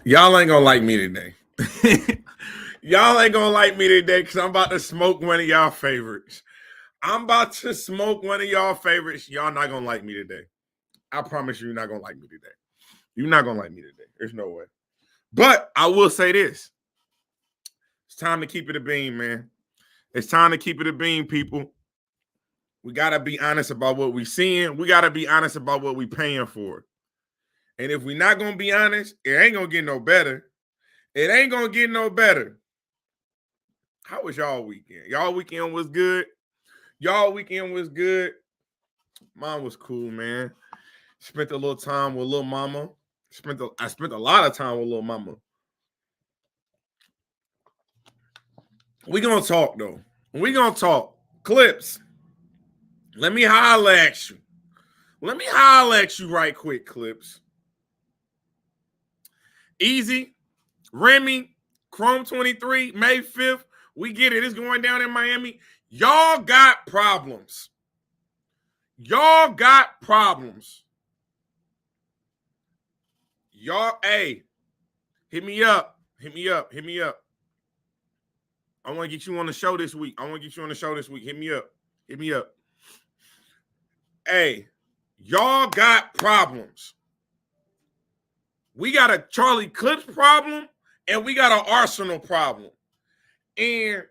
Y'all ain't gonna like me today. Y'all ain't gonna like me today because I'm about to smoke one of y'all favorites. I'm about to smoke one of y'all favorites. Y'all not gonna like me today. I promise you're not gonna like me today. You're not gonna like me today. There's no way. But I will say this. It's time to keep it a beam, man. It's time to keep it a beam, people. We gotta be honest about what we seeing. We gotta be honest about what we paying for. And if we're not gonna be honest, it ain't gonna get no better. It ain't gonna get no better. How was y'all weekend? Y'all weekend was good. Y'all weekend was good. Mine was cool, man. Spent a little time with little mama. I spent a lot of time with little mama. We gonna talk though. We gonna talk. Clips. Let me holler at you. Let me holler at you right quick, Clips. Easy. Remy. Chrome 23. May 5th. We get it. It's going down in Miami. Y'all got problems. Y'all got problems. Y'all, hey, hit me up. Hit me up. Hit me up. I want to get you on the show this week. Hit me up. Hit me up. Hey, y'all got problems. We got a Charlie Clips problem and we got an Arsenal problem. And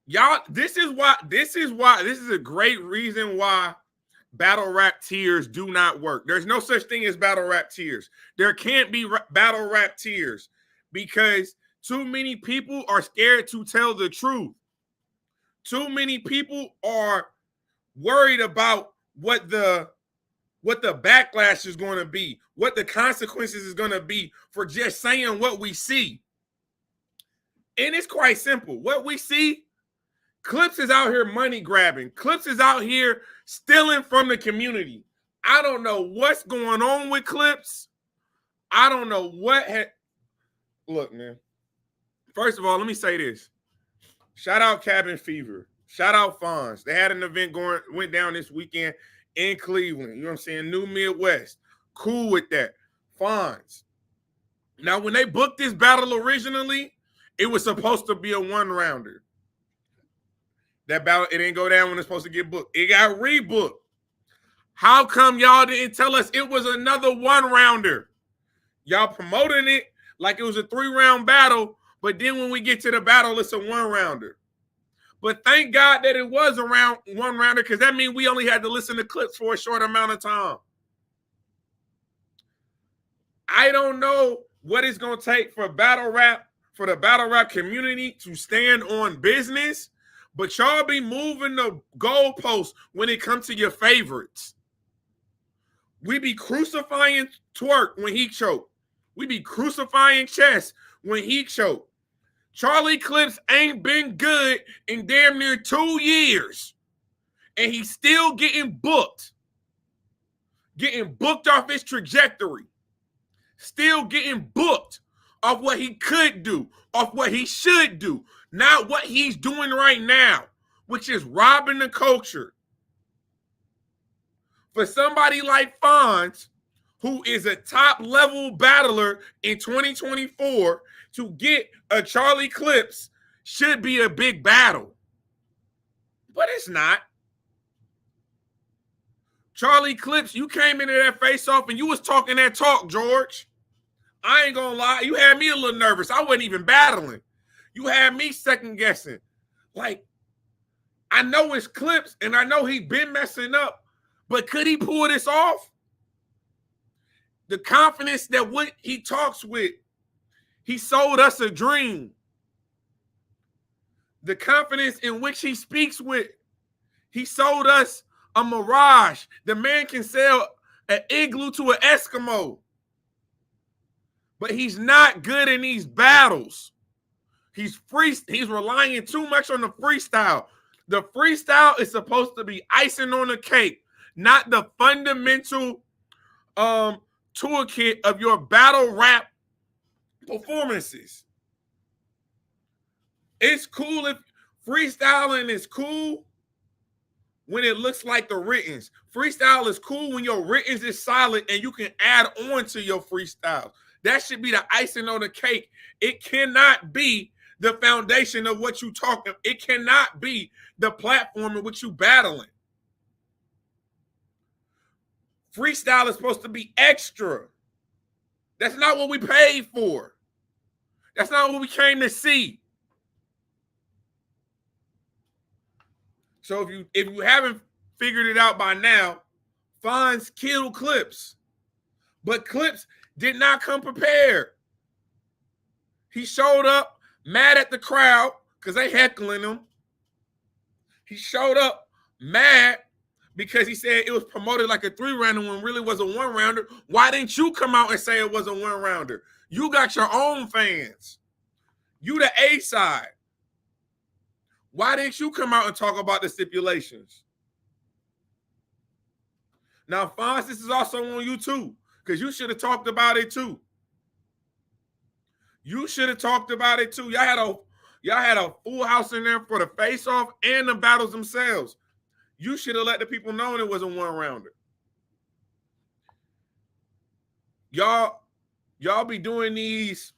y'all, this is a great reason why battle rap tiers do not work. There's no such thing as battle rap tiers. There can't be battle rap tiers because too many people are scared to tell the truth. Too many people are worried about what the backlash is going to be, what the consequences is going to be for just saying what we see. And it's quite simple. What we see, Clips is out here money grabbing. Clips is out here stealing from the community. I don't know what's going on with Clips. I don't know what Look, man. First of all, let me say this. Shout out Cabin Fever. Shout out FONZ. They had an event went down this weekend in Cleveland. You know what I'm saying? New Midwest. Cool with that. FONZ. Now, when they booked this battle originally, it was supposed to be a one-rounder. That battle, it didn't go down when it's supposed to get booked. It got rebooked. How come y'all didn't tell us it was another one-rounder? Y'all promoting it like it was a 3-round battle, but then when we get to the battle, it's a one-rounder. But thank God that it was a one-rounder because that means we only had to listen to Clips for a short amount of time. I don't know what it's going to take for the battle rap community to stand on business, but y'all be moving the goalposts when it comes to your favorites. We be crucifying Twerk when he choked. We be crucifying Chess when he choked. Charlie Clips ain't been good in damn near 2 years. And he's still getting booked. Getting booked off his trajectory. Still getting booked off what he could do, off what he should do, not what he's doing right now, which is robbing the culture. For somebody like FONZ, who is a top-level battler in 2024, to get a Charlie Clips should be a big battle. But it's not. Charlie Clips, you came into that face-off and you was talking that talk, George. I ain't gonna lie. You had me a little nervous. I wasn't even battling. You had me second-guessing. Like, I know it's Clips and I know he been messing up, but could he pull this off? The confidence that what he talks with, he sold us a dream. The confidence in which he speaks with, he sold us a mirage. The man can sell an igloo to an Eskimo. But he's not good in these battles. He's relying too much on the freestyle. The freestyle is supposed to be icing on the cake, not the fundamental toolkit of your battle rap performances. It's cool if freestyling is cool when it looks like the writtens. Freestyle is cool when your writtens is solid and you can add on to your freestyles. That should be the icing on the cake. It cannot be the foundation of what you talking. It cannot be the platform in which you battling. Freestyle is supposed to be extra. That's not what we paid for. That's not what we came to see. So if you haven't figured it out by now, FONZ killed Clips. But Clips did not come prepared. He showed up mad at the crowd because they heckling him. He showed up mad because he said it was promoted like a 3-rounder when really was a 1-rounder. Why didn't you come out and say it was a 1-rounder? You got your own fans. You the A side. Why didn't you come out and talk about the stipulations? Now, FONZ, this is also on you too, because you should have talked about it too. You should have talked about it too. Y'all had a full house in there for the face-off and the battles themselves. You should have let the people know it was a 1-rounder. Y'all be doing these.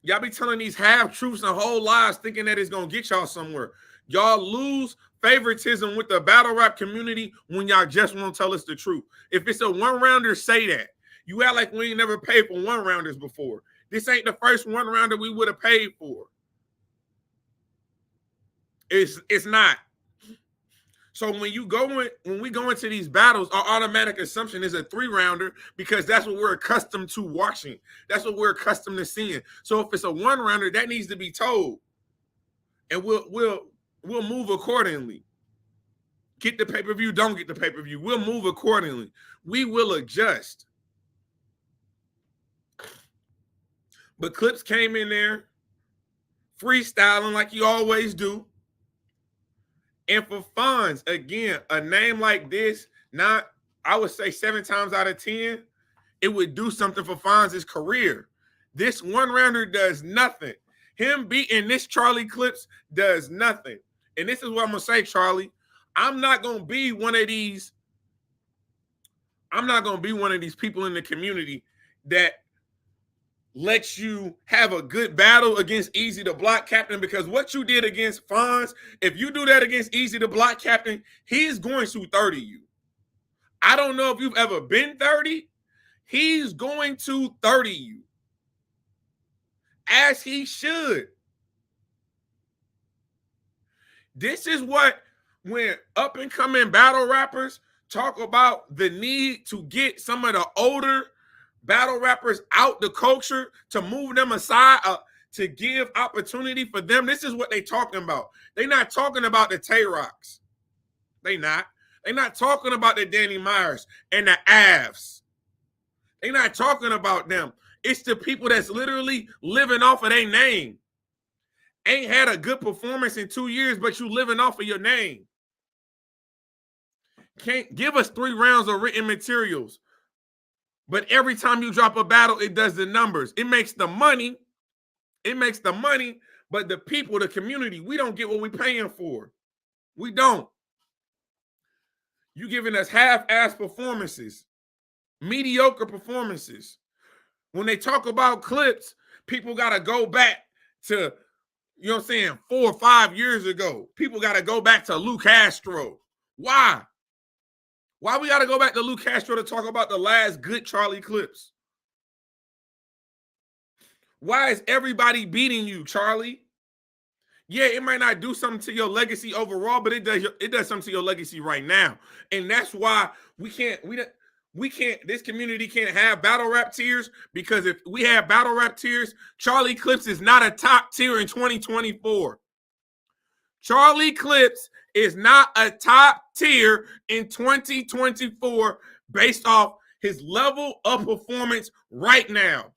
Y'all be telling these half-truths and whole lies thinking that it's going to get y'all somewhere. Y'all lose favoritism with the battle rap community when y'all just won't tell us the truth. If it's a 1-rounder, say that. You act like we ain't never paid for 1-rounders before. This ain't the first 1-rounder we would have paid for. It's not. So when we go into these battles, our automatic assumption is a 3-rounder because that's what we're accustomed to watching. That's what we're accustomed to seeing. So if it's a 1-rounder, that needs to be told, and we'll move accordingly. Get the pay-per-view, don't get the pay-per-view. We'll move accordingly. We will adjust. But Clips came in there freestyling like you always do. And for FONZ, again, a name like this, I would say 7 times out of 10, it would do something for FONZ's career. This 1-rounder does nothing. Him beating this Charlie Clips does nothing. And this is what I'm going to say, Charlie. I'm not going to be one of these people in the community that lets you have a good battle against Easy the Block Captain, because what you did against FONZ, if you do that against Easy the Block Captain, he's going to 30 you. I don't know if you've ever been 30. He's going to 30 you. As he should. This is what, when up-and-coming battle rappers talk about the need to get some of the older battle rappers out the culture, to move them aside, to give opportunity for them. This is what they talking about. They're not talking about the Tay-Rocks. They're not talking about the Danny Myers and the Avs. They're not talking about them. It's the people that's literally living off of their name. Ain't had a good performance in 2 years, but you living off of your name. Can't give us 3 rounds of written materials. But every time you drop a battle, it does the numbers. It makes the money. But the people, the community, we don't get what we're paying for. We don't. You giving us half-ass performances, mediocre performances. When they talk about Clips, people got to go back to, 4 or 5 years ago. People got to go back to Lou Castro. Why? Why we got to go back to Lou Castro to talk about the last good Charlie Clips? Why is everybody beating you, Charlie? Yeah, it might not do something to your legacy overall, but it does something to your legacy right now. And that's why this community can't have battle rap tiers, because if we have battle rap tiers, Charlie Clips is not a top tier in 2024. Charlie Clips is not a top tier in 2024 based off his level of performance right now.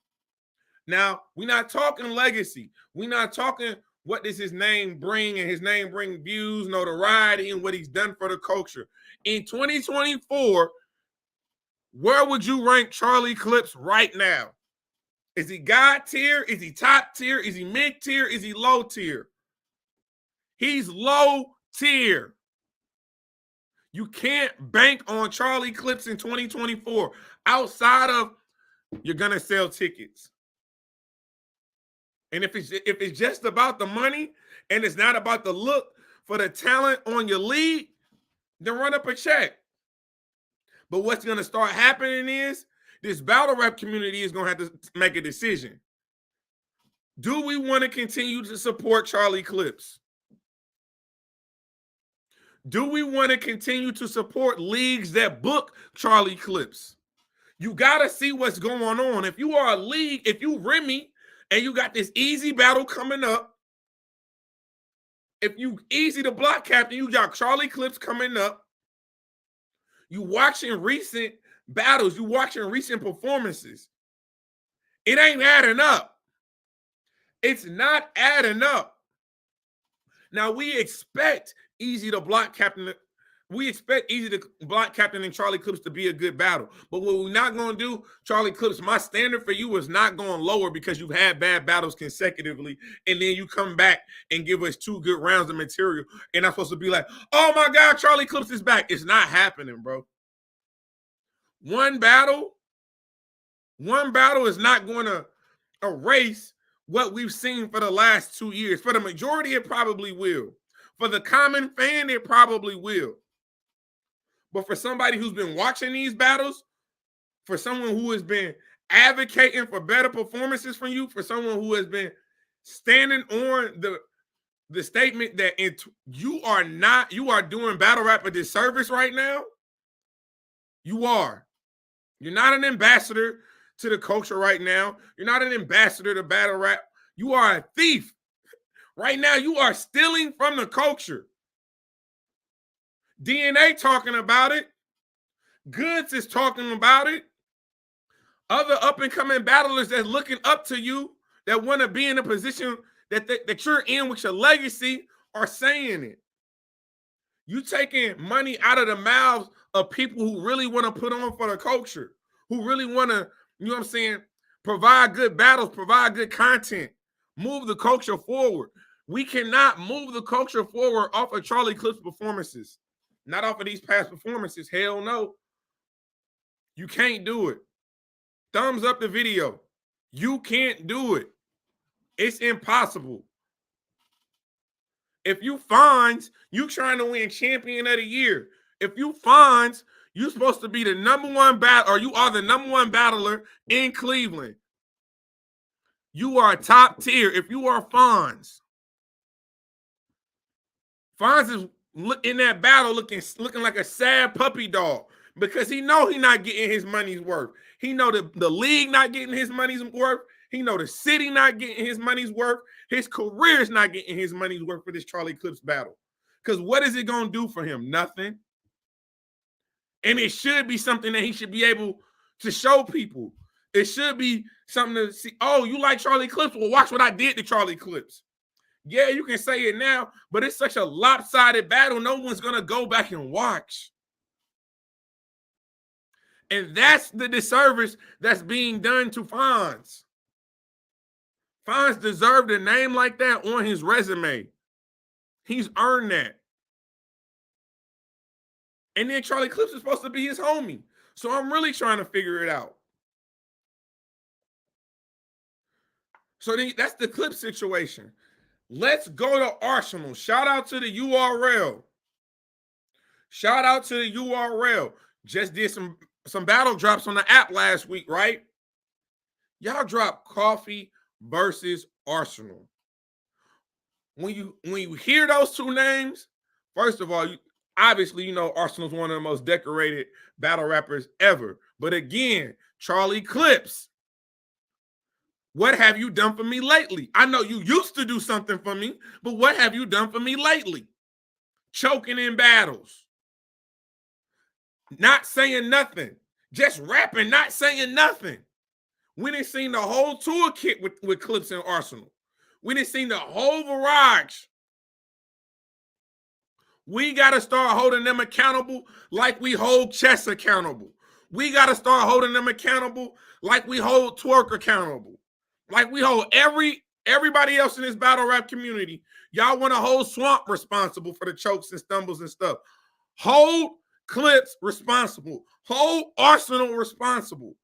Now, we're not talking legacy. We're not talking what does his name bring, and his name bring views, notoriety, and what he's done for the culture. In 2024, where would you rank Charlie Clips right now? Is he God tier? Is he top tier? Is he mid tier? Is he low tier? He's low tier. You can't bank on Charlie Clips in 2024 outside of you're gonna sell tickets. And if it's just about the money and it's not about the look for the talent on your league, then run up a check. But what's gonna start happening is this battle rap community is gonna have to make a decision. Do we want to continue to support Charlie Clips? Do we want to continue to support leagues that book Charlie Clips? You got to see what's going on. If you are a league, if you Remy and you got this easy battle coming up, if you easy to block captain, you got Charlie Clips coming up, you watching recent battles, you watching recent performances, it ain't adding up. It's not adding up. Now, we expect easy to block captain. We expect easy to block captain and Charlie Clips to be a good battle. But what we're not going to do, Charlie Clips, my standard for you is not going lower because you've had bad battles consecutively. And then you come back and give us 2 good rounds of material. And I'm supposed to be like, oh my God, Charlie Clips is back. It's not happening, bro. One battle is not going to erase what we've seen for the last 2 years. For the majority, it probably will. For the common fan, it probably will. But for somebody who's been watching these battles, for someone who has been advocating for better performances from you, for someone who has been standing on the statement that you are doing battle rap a disservice right now. You are. You're not an ambassador to the culture right now. You're not an ambassador to battle rap. You are a thief. Right now, you are stealing from the culture. DNA talking about it. Goods is talking about it. Other up-and-coming battlers that's looking up to you, that want to be in a position that you're in with your legacy, are saying it. You taking money out of the mouths of people who really want to put on for the culture, who really want to, you know what I'm saying, provide good battles, provide good content, move the culture forward. We cannot move the culture forward off of Charlie Clips performances. Not off of these past performances. Hell no. You can't do it. Thumbs up the video. You can't do it. It's impossible. If you FONZ, you trying to win champion of the year. If you FONZ, you're supposed to be the #1 battle, or you are the #1 battler in Cleveland. You are top tier. If you are FONZ is in that battle looking like a sad puppy dog because he know he not getting his money's worth. He know the league not getting his money's worth. He know the city not getting his money's worth. His career is not getting his money's worth for this Charlie Clips battle. Because what is it going to do for him? Nothing. And it should be something that he should be able to show people. It should be something to see. Oh, you like Charlie Clips? Well, watch what I did to Charlie Clips. Yeah, you can say it now, but it's such a lopsided battle, no one's going to go back and watch. And that's the disservice that's being done to FONZ. FONZ deserved a name like that on his resume. He's earned that. And then Charlie Clips is supposed to be his homie. So I'm really trying to figure it out. So that's the Clip situation. Let's go to Arsenal. Shout out to the URL. Shout out to the URL. Just did some battle drops on the app last week, right? Y'all dropped Coffee versus Arsenal. When you hear those 2 names, first of all, obviously you know Arsenal's one of the most decorated battle rappers ever. But again, Charlie Clips, what have you done for me lately? I know you used to do something for me, but what have you done for me lately? Choking in battles. Not saying nothing. Just rapping, not saying nothing. We didn't see the whole toolkit with Clips and Arsenal. We didn't see the whole barrage. We got to start holding them accountable like we hold Chess accountable. We got to start holding them accountable like we hold Twerk accountable. Like we hold everybody else in this battle rap community. Y'all want to hold Swamp responsible for the chokes and stumbles and stuff. Hold Clips responsible. Hold Arsenal responsible.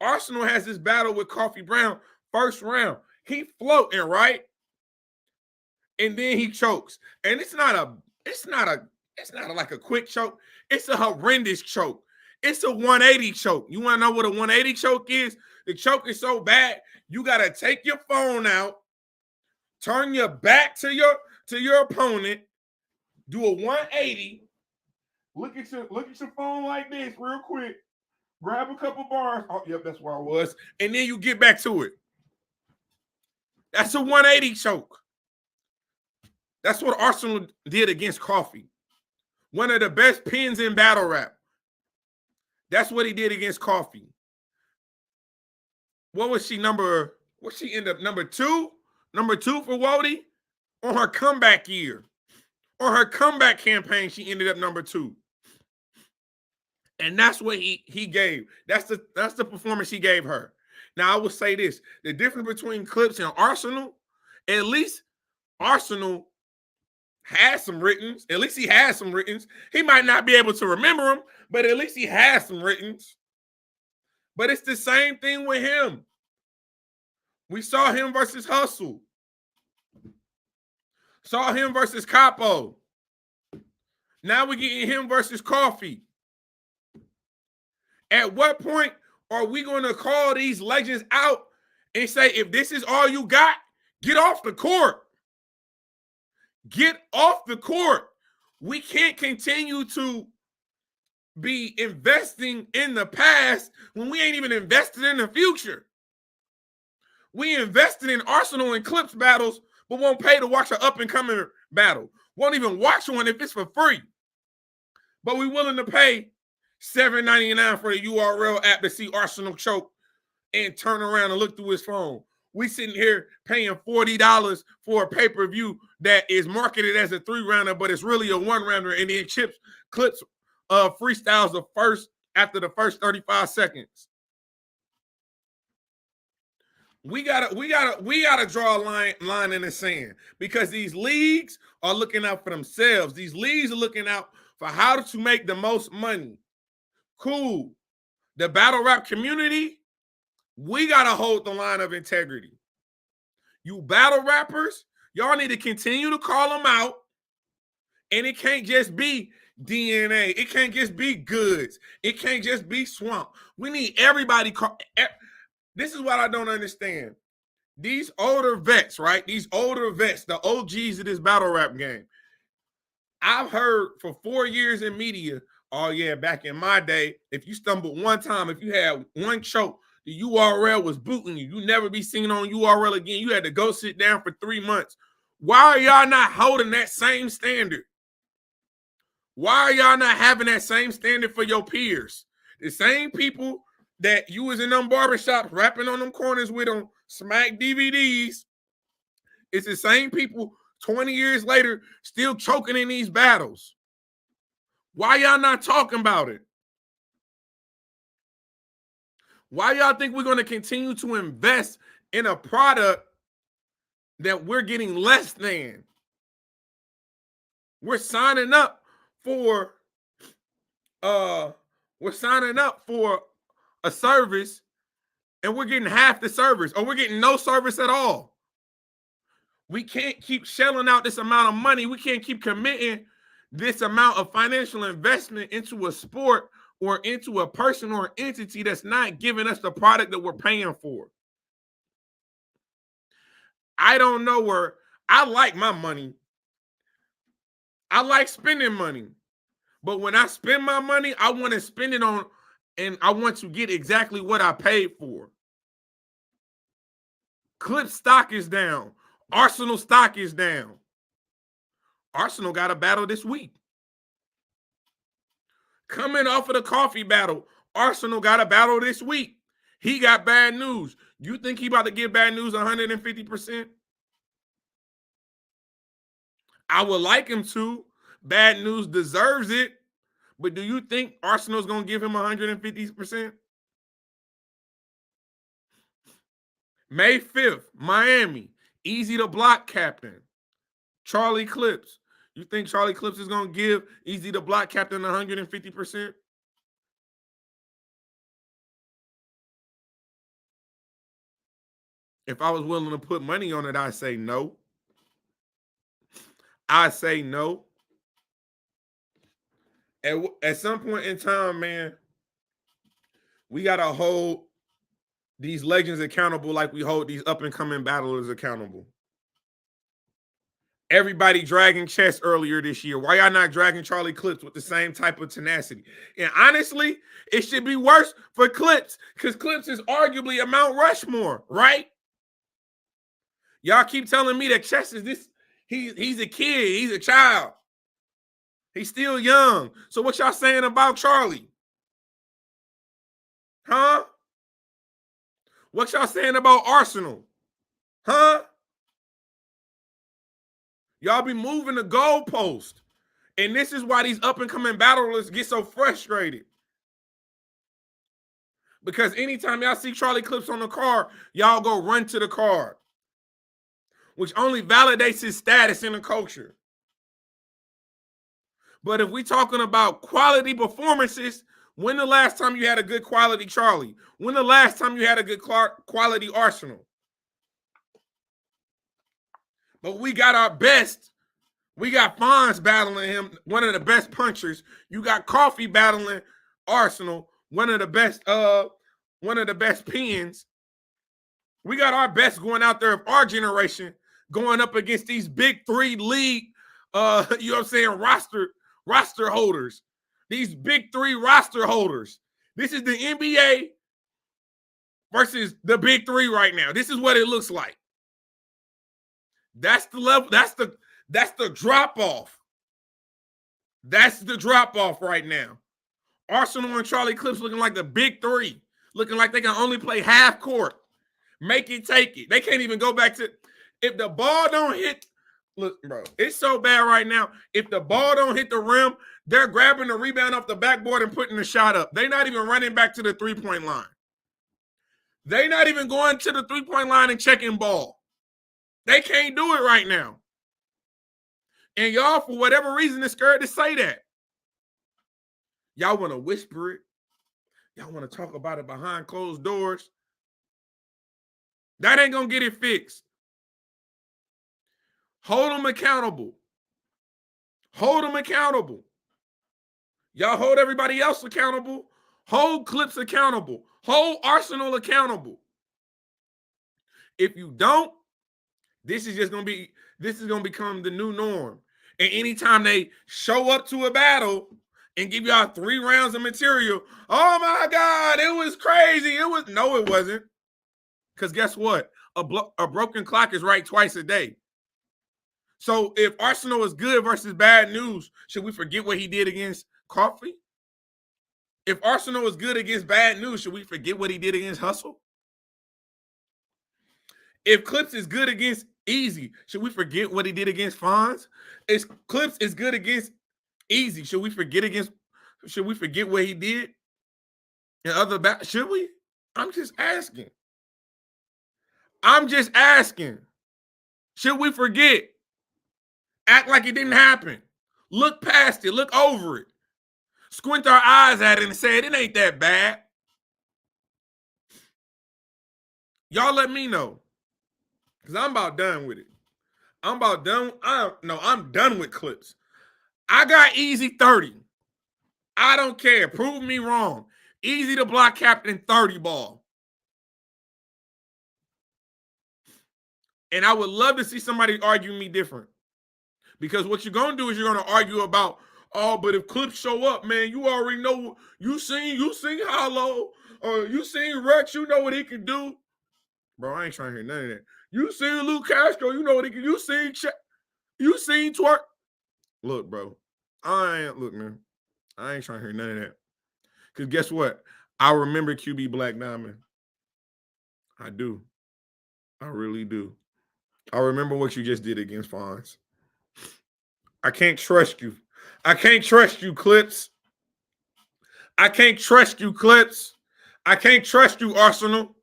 Arsenal has this battle with Coffee Brown, first round. He floating, right? And then he chokes. And it's not like a quick choke. It's a horrendous choke. It's a 180 choke. You want to know what a 180 choke is? The choke is so bad, you gotta take your phone out, turn your back to your opponent, do a 180, look at your phone like this real quick, grab a couple bars. Oh, yep, that's where I was. And then you get back to it. That's a 180 choke. That's what Arsenal did against Coffee. One of the best pins in battle rap. That's what he did against Coffee. What she end up number two? Number 2 for Wody? On her comeback year. On her comeback campaign, she ended up number 2. And that's what he gave. That's the performance he gave her. Now, I will say this. The difference between Clips and Arsenal, at least Arsenal has some writtens. At least he has some writtens. He might not be able to remember them, but at least he has some writtens. But it's the same thing with him. We saw him versus Hustle. Saw him versus Capo. Now we're getting him versus Coffee. At what point are we going to call these legends out and say, if this is all you got, get off the court? Get off the court. We can't continue to be investing in the past when we ain't even invested in the future. We invested in Arsenal and Clips battles, but won't pay to watch an up-and-coming battle. Won't even watch one if it's for free. But we willing to pay $7.99 for the URL app to see Arsenal choke and turn around and look through his phone. We sitting here paying $40 for a pay-per-view that is marketed as a 3-rounder, but it's really a 1-rounder, and then Clips freestyles after the first 35 seconds. We gotta draw a line in the sand, because these leagues are looking out for themselves. These leagues are looking out for how to make the most money. Cool. The battle rap community, we gotta hold the line of integrity. You battle rappers, y'all need to continue to call them out, and it can't just be DNA. It can't just be Goods. It can't just be Swamp. We need everybody. This is what I don't understand. These older vets, right? These older vets, the OGs of this battle rap game. I've heard for 4 years in media, oh yeah, back in my day, if you stumbled one time, if you had one choke, the URL was booting you. You never be seen on URL again. You had to go sit down for 3 months. Why are y'all not holding that same standard? Why are y'all not having that same standard for your peers? The same people that you was in them barbershops rapping on them corners with them smack DVDs, it's the same people 20 years later still choking in these battles. Why y'all not talking about it? Why y'all think we're going to continue to invest in a product that we're getting less than? We're signing up for a service, and we're getting half the service, or we're getting no service at all. We can't keep shelling out this amount of money. We can't keep committing this amount of financial investment into a sport or into a person or entity that's not giving us the product that we're paying for. I don't know where I like my money. I like spending money. But when I spend my money, I want to spend it on, and I want to get exactly what I paid for. Clip stock is down. Arsenal stock is down. Arsenal got a battle this week. Coming off of the Coffee battle, Arsenal got a battle this week. He got bad news. You think he about to give bad news 150%? I would like him to. Bad news deserves it. But do you think Arsenal's going to give him 150%? May 5th, Miami. Easy to block captain. Charlie Clips. You think Charlie Clips is going to give Easy to block captain 150%? If I was willing to put money on it, I'd say no. I say no. At some point in time, man, we got to hold these legends accountable like we hold these up-and-coming battlers accountable. Everybody dragging Chess earlier this year. Why y'all not dragging Charlie Clips with the same type of tenacity? And honestly, it should be worse for Clips because Clips is arguably a Mount Rushmore, right? Y'all keep telling me that Chess is this, he's a kid, he's a child. He's still young. So what y'all saying about Charlie? Huh? What y'all saying about Arsenal? Huh? Y'all be moving the goalpost. And this is why these up-and-coming battlers get so frustrated. Because anytime y'all see Charlie Clips on the card, y'all go run to the card, which only validates his status in the culture. But if we talking about quality performances, when the last time you had a good quality Charlie? When the last time you had a good quality Arsenal? But we got our best. We got FONZ battling him, one of the best punchers. You got Coffee battling Arsenal, one of the best pins. We got our best going out there of our generation going up against these big three league, you know what I'm saying, roster holders. These big three roster holders. This is the NBA versus the big three right now. This is what it looks like. That's the level. That's the drop off. That's the drop off right now. Arsenal and Charlie Clips looking like the big three, looking like they can only play half court. Make it, take it. They can't even go back to, if the ball don't hit, look, bro, it's so bad right now. If the ball don't hit the rim, they're grabbing the rebound off the backboard and putting the shot up. They're not even running back to the three-point line. They're not even going to the three-point line and checking ball. They can't do it right now. And y'all, for whatever reason, is scared to say that. Y'all want to whisper it. Y'all want to talk about it behind closed doors. That ain't going to get it fixed. Hold them accountable. Hold them accountable. Y'all hold everybody else accountable. Hold Clips accountable. Hold Arsenal accountable. If you don't, this is going to become the new norm. And anytime they show up to a battle and give y'all 3 rounds of material, oh my God, it was crazy. No, it wasn't. Because guess what? A broken clock is right twice a day. So if Arsenal is good versus bad news, should we forget what he did against Coffee? If Arsenal is good against bad news, should we forget what he did against Hustle? If Clips is good against Easy, should we forget what he did against FONZ? If Clips is good against Easy, should we forget what he did in other battles? Should we? I'm just asking. Should we forget? Act like it didn't happen. Look past it. Look over it. Squint our eyes at it and say, it ain't that bad. Y'all let me know. Because I'm about done with it. I'm done with Clips. I got Easy 30. I don't care. Prove me wrong. Easy to block captain 30 ball. And I would love to see somebody argue me different. Because what you're going to do is you're going to argue about, oh, but if Clips show up, man, you already know. You seen Hollow, or you seen Rex, you know what he can do. Bro, I ain't trying to hear none of that. You seen Luke Castro, you know what he can do. You seen Twerk. Look, bro, man, I ain't trying to hear none of that. Because guess what? I remember QB Black Diamond. I do. I really do. I remember what you just did against FONZ. I can't trust you. I can't trust you, Clips. I can't trust you, Clips. I can't trust you, Arsenal.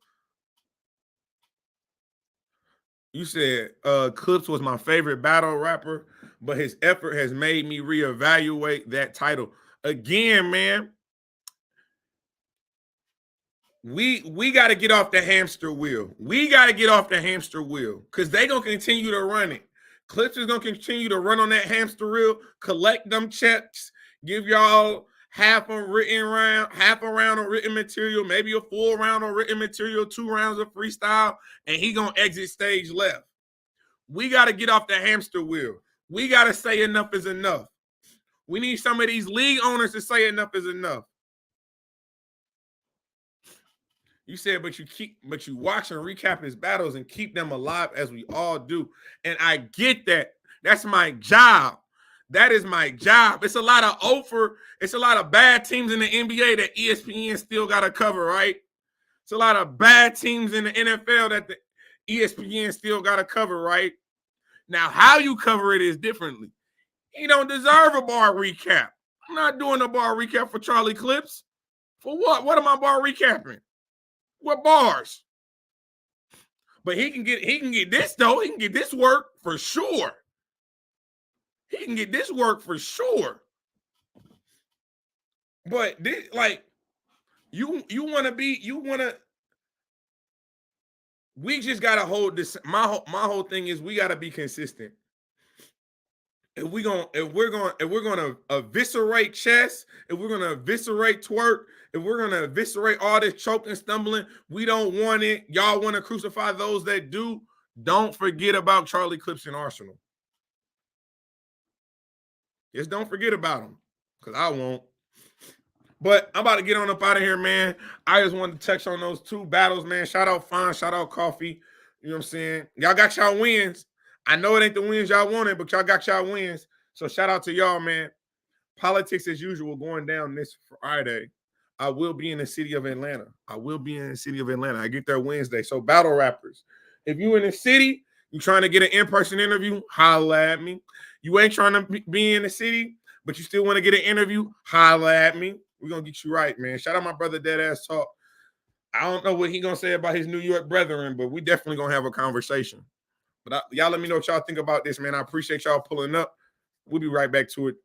You said Clips was my favorite battle rapper, but his effort has made me reevaluate that title. Again, man, we got to get off the hamster wheel. We got to get off the hamster wheel because they gonna continue to run it. Clips is gonna continue to run on that hamster wheel, collect them checks, give y'all half a round of written material, maybe a full round of written material, 2 rounds of freestyle, and he gonna exit stage left. We got to get off the hamster wheel. We got to say enough is enough. We need some of these league owners to say enough is enough. You said, but you watch and recap his battles and keep them alive as we all do. And I get that. That's my job. That is my job. It's a lot of bad teams in the NBA that ESPN still got to cover, right? It's a lot of bad teams in the NFL that the ESPN still got to cover, right? Now, how you cover it is differently. He don't deserve a bar recap. I'm not doing a bar recap for Charlie Clips. For what? What am I bar recapping? What bars? But he can get this though. He can get this work for sure. He can get this work for sure. But this, like, you want to. We just gotta hold this. My whole thing is we gotta be consistent. If we're gonna eviscerate chess, if we're gonna eviscerate twerk, if we're gonna eviscerate all this choking, stumbling, we don't want it. Y'all want to crucify those that do. Don't forget about Charlie Clips and Arsenal. Just don't forget about them, because I won't. But I'm about to get on up out of here, man. I just wanted to touch on those 2 battles, man. Shout out FONZ, shout out Coffee. You know what I'm saying? Y'all got y'all wins. I know it ain't the wins y'all wanted, but y'all got y'all wins. So shout out to y'all, man. Politics as usual going down this Friday. I will be in the city of Atlanta. I get there Wednesday. So battle rappers, if you in the city, you trying to get an in-person interview, holla at me. You ain't trying to be in the city, but you still want to get an interview, holla at me. We're going to get you right, man. Shout out my brother Deadass Talk. I don't know what he going to say about his New York brethren, but we definitely going to have a conversation. But y'all let me know what y'all think about this, man. I appreciate y'all pulling up. We'll be right back to it.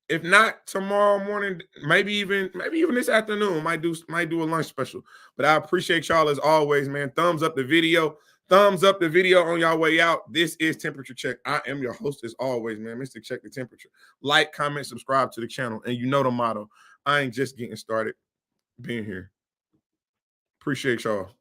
If not tomorrow morning, maybe even this afternoon, might do a lunch special. But I appreciate y'all as always, man. Thumbs up the video on y'all way out. This is Temperature Check. I am your host as always, man. Mr. Check the Temperature. Like, comment, subscribe to the channel, and you know the motto. I ain't just getting started. Being here. Appreciate y'all.